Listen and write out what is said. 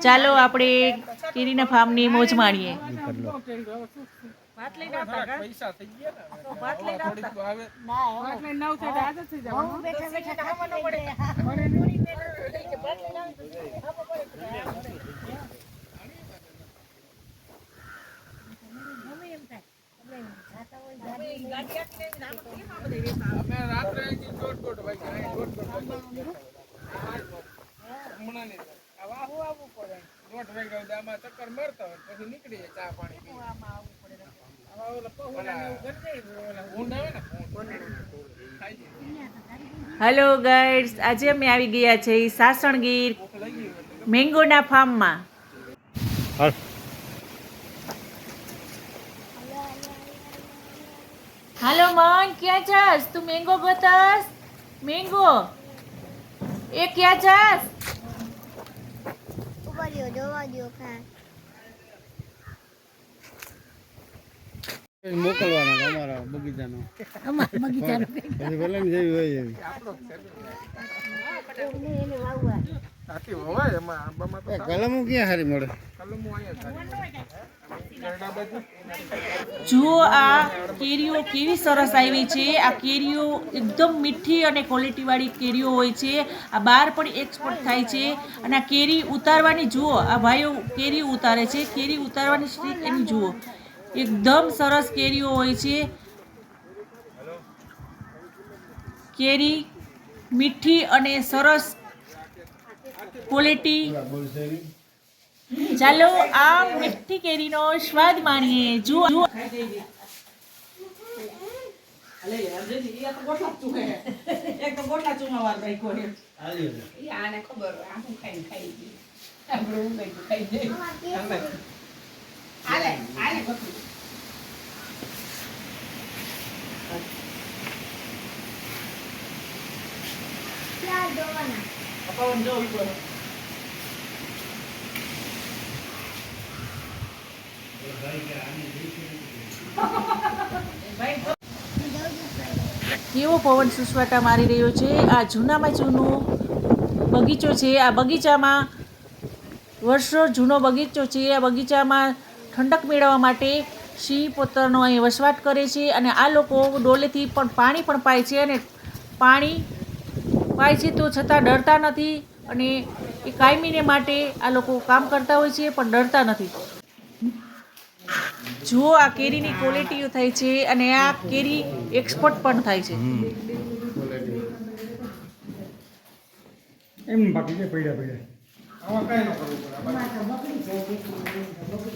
ચાલો આપણે કેરીના ફાર્મની મોજ માણીએ. હેલો ગાઈડ્સ, આજે અમે આવી ગયા છે સાસણગીર મેંગોના ફાર્મમાં. હાલો મન, ક્યાં જાસ તું? મેંગો ગોતસ? મેંગો એ ક્યાં જાસ? મોકલવાના અમારા બગીચાનો પછી ભલે ને જેવી હોય એવી કલમો ક્યાં સારી મળે? જુઓ આ કેરીઓ કેવી સરસ આવી છે. આ કેરીઓ એકદમ મીઠી અને ક્વોલિટીવાળી કેરીઓ હોય છે. આ બહાર પણ એક્સપોર્ટ થાય છે. અને આ કેરી ઉતારવાની જુઓ, આ ભાઈઓ કેરી ઉતારે છે. કેરી ઉતારવાની સ્ટ્રીક એની જુઓ, એકદમ સરસ કેરીઓ હોય છે. કેરી મીઠી અને સરસ ક્વોલિટી. ચાલો આ મીઠી કેરીનો સ્વાદ માણીએ. જુઓ કેવો પવન સુસવાટા મારી રહ્યો છે. આ જૂનામાં જૂનું બગીચો છે. આ બગીચામાં વર્ષો જૂનો બગીચો છે. આ બગીચામાં ઠંડક મેળવવા માટે સિંહ પોતાનો અહીં વસવાટ કરે છે. અને આ લોકો ડોલેથી પણ પાણી પણ પાય છે. અને પાણી પાય છે તો છતાં ડરતા નથી. અને એ કાયમીને માટે આ લોકો કામ કરતા હોય છે પણ ડરતા નથી. જુઓ આ કેરીની ક્વોલિટીઓ થાય છે. અને આ કેરી એક્સપોર્ટ પણ થાય છે. એમ બાકી પડ્યા આમાં કઈ ન કરવું પડે.